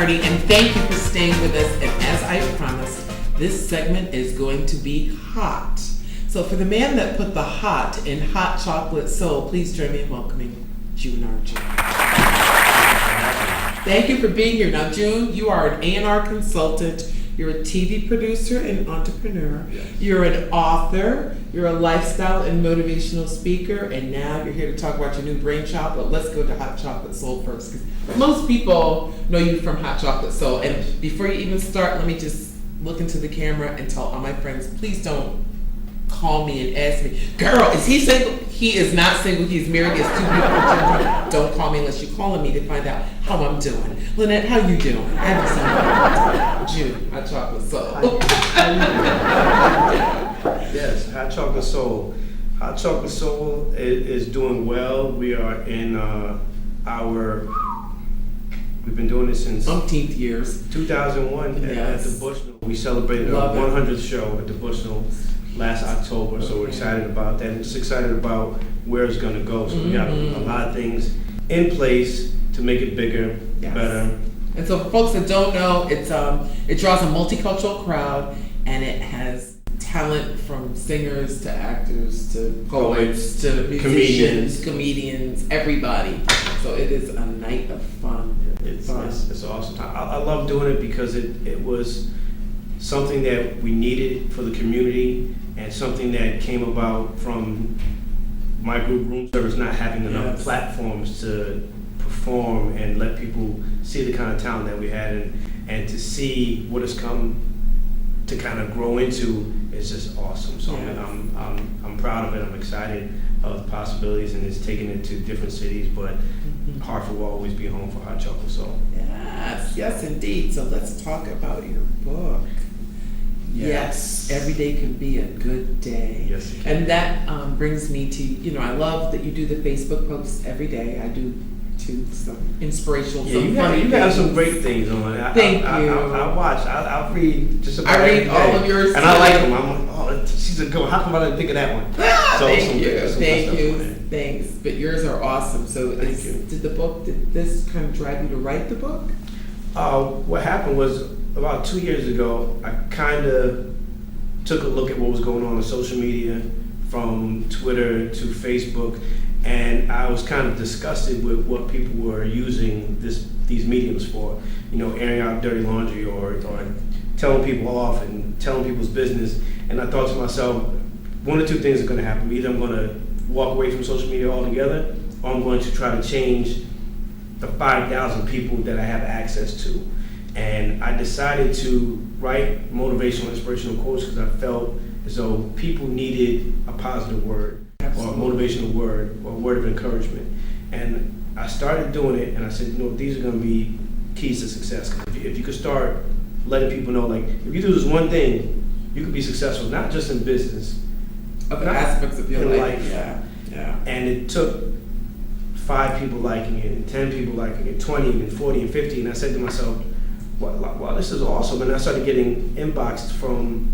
Carty, and thank you for staying with us. And as I promised, this segment is going to be hot. So for the man that put the hot in Hot Chocolate Soul, please join me in welcoming June Archer. Thank you for being here. Now, June, you are an A&R consultant. You're a TV producer and entrepreneur. Yes. You're an author. You're a lifestyle and motivational speaker. And now you're here to talk about your new brainchild. But let's go to Hot Chocolate Soul first, because most people know you from Hot Chocolate Soul. And before you even start, let me just look into the camera and tell all my friends, please don't call me and ask me, girl, is he single? He is not single. He's married. He has 2 beautiful children. Don't call me unless you're calling me to find out how I'm doing. Linnet, how you doing? I haven't seen you. June, Hot Chocolate Soul. Yes, Hot Chocolate Soul. Hot Chocolate Soul is doing well. We are in we've been doing this since umpteenth years. 2001 at the Bushnell. We celebrated our 100th show at the Bushnell last October, so we're excited about that. And just excited about where it's going to go. So we got a lot of things in place to make it bigger, better. And so for folks that don't know, it draws a multicultural crowd, and it has talent from singers to actors to poets to musicians, comedians, everybody. So it is a night of fun. It's awesome. I love doing it because it was something that we needed for the community, and something that came about from my group, Room Service, not having enough platforms to perform and let people see the kind of talent that we had, and to see what has come to kind of grow into is just awesome. So I'm proud of it. I'm excited of the possibilities, and it's taking it to different cities, but Hartford will always be home for Hot Chocolate Soul. Yes, indeed. So let's talk about your book. Yes, every day can be a good day. Yes, it can. And that brings me to, I love that you do the Facebook posts every day. I do too, some inspirational, some funny you have some great things on. Thank you. I watch. I read just about I read every all day. of yours, and I like them. I'm like, oh, she's a good one. How come I didn't think of that one? Thank you. Thanks. But yours are awesome. So did this kind of drive you to write the book? What happened was, about 2 years ago, I kind of took a look at what was going on social media, from Twitter to Facebook, and I was kind of disgusted with what people were using these mediums for. Airing out dirty laundry or telling people off and telling people's business. And I thought to myself, one or two things are going to happen. Either I'm going to walk away from social media altogether, or I'm going to try to change the 5,000 people that I have access to. And I decided to write motivational, inspirational quotes because I felt as though people needed a positive word, or a motivational word, or a word of encouragement. And I started doing it, and I said, these are going to be keys to success. If you could start letting people know, like, if you do this one thing, you could be successful, not just in business, other aspects of your life. Yeah. And it took 5 people liking it, and 10 people liking it, 20, and 40, and 50, and I said to myself, wow, this is awesome. And I started getting inboxes from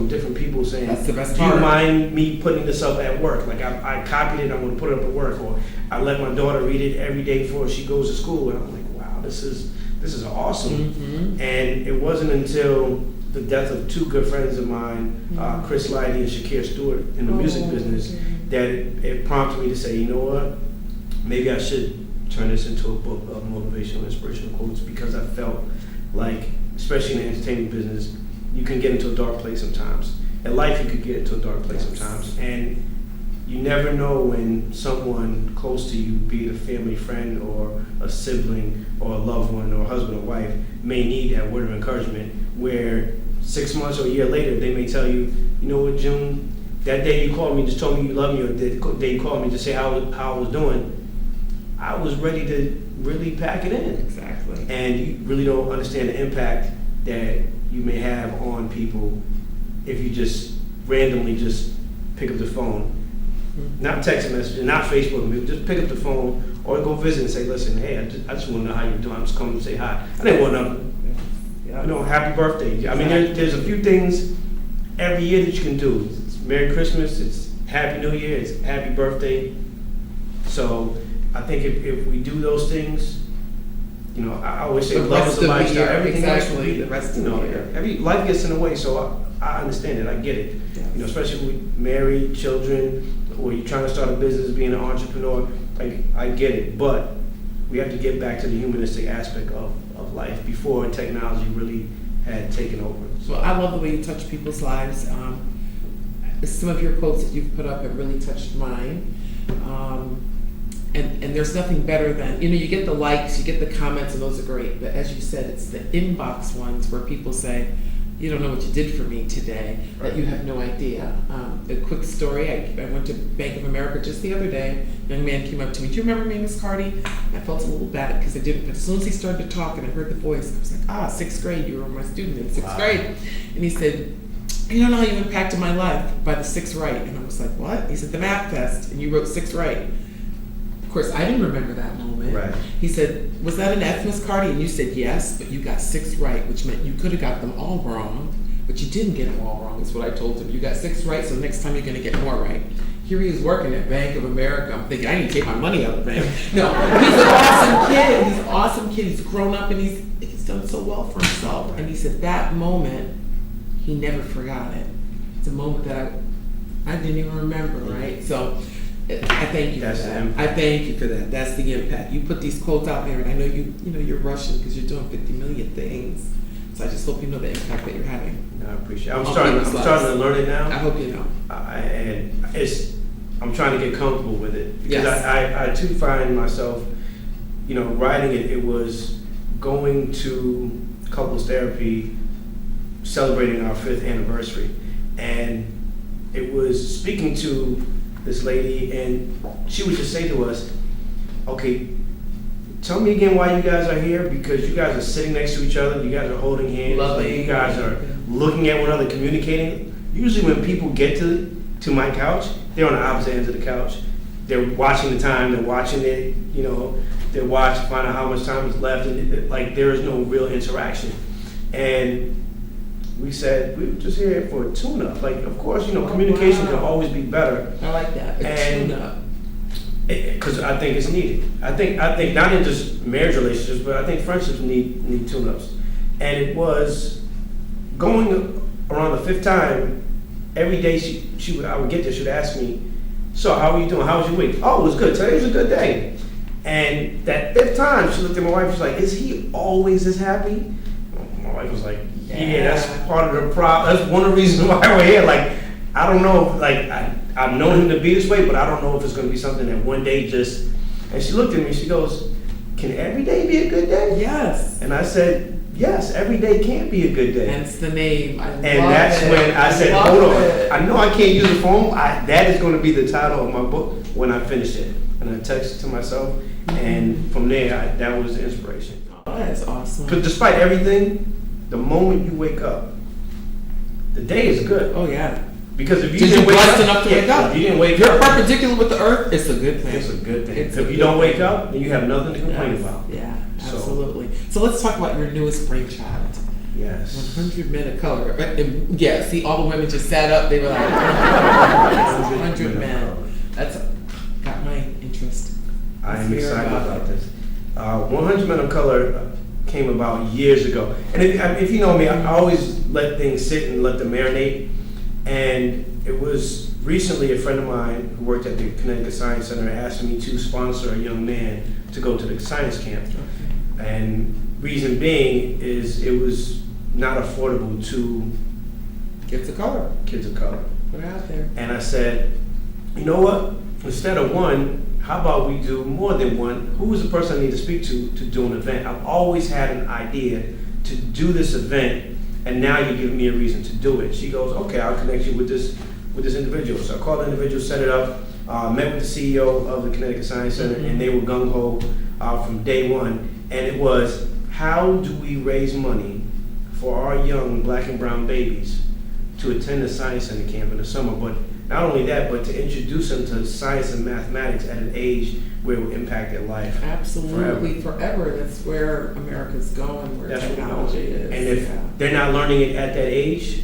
different people saying, that's the best do part. you mind me putting this up at work? Like, I copied it, I'm going to put it up at work, or I let my daughter read it every day before she goes to school, and I'm like, wow, this is awesome. And it wasn't until the death of 2 good friends of mine, Chris Lighty and Shakir Stewart, in the music business, that it prompted me to say, you know what, maybe I should turn this into a book of motivational, inspirational quotes, because I felt like, especially in the entertainment business, you can get into a dark place sometimes. In life, you could get into a dark place sometimes, and you never know when someone close to you, be it a family friend or a sibling or a loved one or a husband or wife, may need that word of encouragement, where 6 months or a year later, they may tell you, you know what, June, that day you called me, just told me you love me, or the day you called me to say how I was doing, I was ready to really pack it in. Exactly. And you really don't understand the impact that you may have on people if you just randomly just pick up the phone. Not text message, not Facebook, just pick up the phone or go visit and say, listen, hey, I just want to know how you're doing. I'm just coming to say hi. I didn't want nothing. Happy birthday. I mean, there's a few things every year that you can do. It's Merry Christmas, it's Happy New Year, it's Happy Birthday. So I think if we do those things, You know, I always say The love rest is of a the lifestyle. year, Everything else will exactly, be, the rest of you know, the year. every life gets in the way. So I understand it. I get it. Yes. You know, especially with married, children, or you're trying to start a business, being an entrepreneur. Like, I get it, but we have to get back to the humanistic aspect of life before technology really had taken over. Well, I love the way you touch people's lives. Some of your quotes that you've put up have really touched mine. And there's nothing better than, you know, you get the likes, you get the comments, and those are great. But as you said, it's the inbox ones where people say, you don't know what you did for me today, that you have no idea. A quick story, I went to Bank of America just the other day. A young man came up to me, do you remember me, Miss Carty? I felt a little bad because I didn't, but as soon as he started to talk and I heard the voice, I was like, sixth grade, you were my student in sixth grade. And he said, you don't know how you impacted my life by the 6 right. And I was like, what? He said, the math test, and you wrote 6 right. Of course, I didn't remember that moment. Right. He said, was that an F, Miss Carty? And you said, yes, but you got 6 right, which meant you could have got them all wrong, but you didn't get them all wrong, is what I told him. You got 6 right, so next time you're going to get more right. Here he is working at Bank of America. I'm thinking, I need to take my money out of the bank. No, he's an awesome kid. He's an awesome kid. He's grown up and he's done so well for himself. And he said that moment, he never forgot it. It's a moment that I didn't even remember, right? So I thank you for that. I thank you for that. That's the impact. You put these quotes out there, and I know you're rushing because you're doing 50 million things. So I just hope you know the impact that you're having. I appreciate it. I'm starting to learn it now. I hope you know. I'm trying to get comfortable with it because Yes. I too find myself, you know, writing it. It was going to couples therapy, celebrating our 5th anniversary, and it was speaking to this lady, and she would just say to us, okay, tell me again why you guys are here, because you guys are sitting next to each other, you guys are holding hands, like you guys are looking at one another, communicating. Usually when people get to my couch, they're on the opposite ends of the couch. They're watching the time, they're watching it, you know, they're watching, find out how much time is left, and like there is no real interaction. And we said, we were just here for a tune-up. Like, of course, you know, communication can always be better. I like that, a tune-up. Because I think it's needed. I think not in just marriage relationships, but I think friendships need tune-ups. And it was going around the 5th time, every day I would get there, she would ask me, so how are you doing? How was your week? Oh, it was good. Today was a good day. And that 5th time, she looked at my wife, she's like, is he always this happy? My wife was like, yeah, that's part of the problem. That's one of the reasons why we're here. Like, I don't know, like, I've known him to be this way, but I don't know if it's going to be something that one day just, and she looked at me, she goes, can every day be a good day? Yes. And I said, yes, every day can be a good day. Hence the name. And that's when I said, hold on, I know I can't use the phone. That is going to be the title of my book when I finish it. And I texted to myself, and from there, that was the inspiration. Oh, that's awesome. But despite everything, the moment you wake up, the day is good. Oh, yeah. Because if you Did didn't you wake blessed up, enough to wake up? If you didn't wake You're up, perpendicular with the earth, it's a good thing. it's a good thing. It's If you don't wake up, then you have nothing to complain about. Yeah, absolutely. So let's talk about your newest brainchild. Yes. 100 Men of Color. Yeah, see, all the women just sat up. They were like, 100 Men. That's got my interest. I am excited about this. 100 Men of Color came about years ago. And if you know me, I always let things sit and let them marinate. And it was recently a friend of mine who worked at the Connecticut Science Center asked me to sponsor a young man to go to the science camp. Okay. And reason being is it was not affordable to kids of color. Put it out there. And I said, you know what? Instead of one, how about we do more than one? Who is the person I need to speak to do an event? I've always had an idea to do this event, and now you give me a reason to do it. She goes, okay, I'll connect you with this individual. So I called the individual, set it up, met with the CEO of the Connecticut Science Center, and they were gung-ho from day one. And it was, how do we raise money for our young black and brown babies to attend the Science Center camp in the summer? But not only that, but to introduce them to science and mathematics at an age where it will impact their life. Absolutely, forever. That's where America's going, where technology is. And if they're not learning it at that age,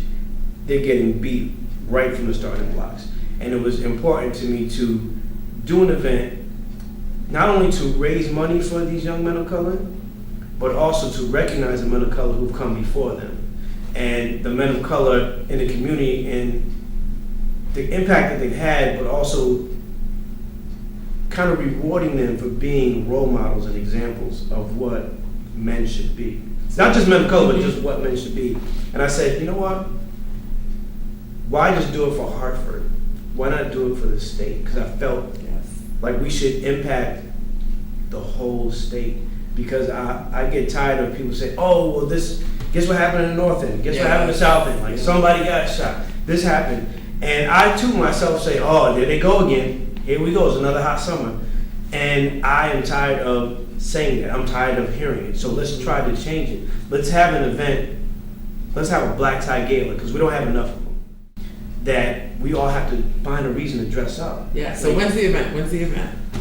they're getting beat right from the starting blocks. And it was important to me to do an event, not only to raise money for these young men of color, but also to recognize the men of color who've come before them. And the men of color in the community and the impact that they've had, but also kind of rewarding them for being role models and examples of what men should be. It's not just men of color, but just what men should be. And I said, you know what? Why just do it for Hartford? Why not do it for the state? Because I felt like we should impact the whole state. Because I get tired of people saying, oh, well, guess what happened in the North End? Guess what happened in the South End? Like, somebody got shot. This happened. And I, too, myself say, oh, there they go again. Here we go. It's another hot summer. And I am tired of saying that. I'm tired of hearing it. So let's try to change it. Let's have an event. Let's have a black tie gala, because we don't have enough of them. That we all have to find a reason to dress up. Yeah, so when's the event?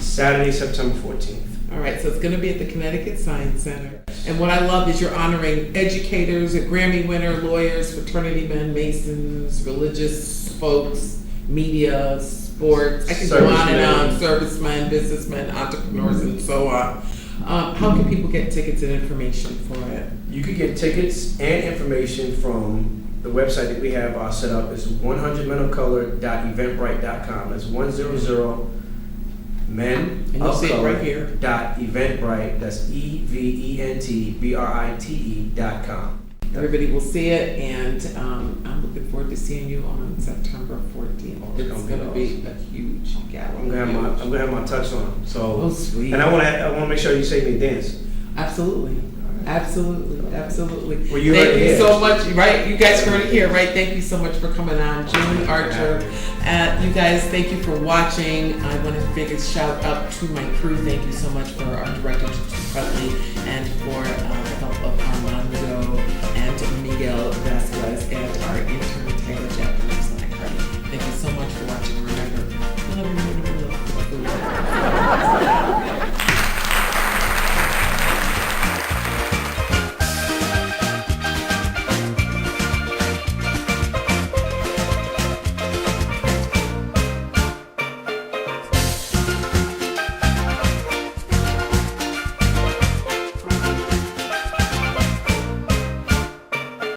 Saturday, September 14th. All right, so it's going to be at the Connecticut Science Center. And what I love is you're honoring educators, a Grammy winner, lawyers, fraternity men, Masons, religious folks, media, sports. I can go on and on, servicemen, businessmen, entrepreneurs, and so on. How can people get tickets and information for it? You could get tickets and information from the website that we have set up. It's 100menofcolor.eventbrite.com. That's 100 men and you'll see it right here. .eventbrite. That's eventbrite.com. Everybody will see it, and I'm looking forward to seeing you on September 14th. It's going to be a huge gala. I'm gonna have my tux on. So, oh, sweet. And I want to make sure you say me dance. Absolutely. Absolutely. Well, you Thank you so much. Right, you guys heard it here, right? Thank you so much for coming on, Jimmy Archer. You guys, thank you for watching. I want to give a shout out to my crew. Thank you so much for our director, Carty, and for the help of Armando and Miguel Vasquez and our intern, Taylor Japanese. Thank you so much for watching. Remember,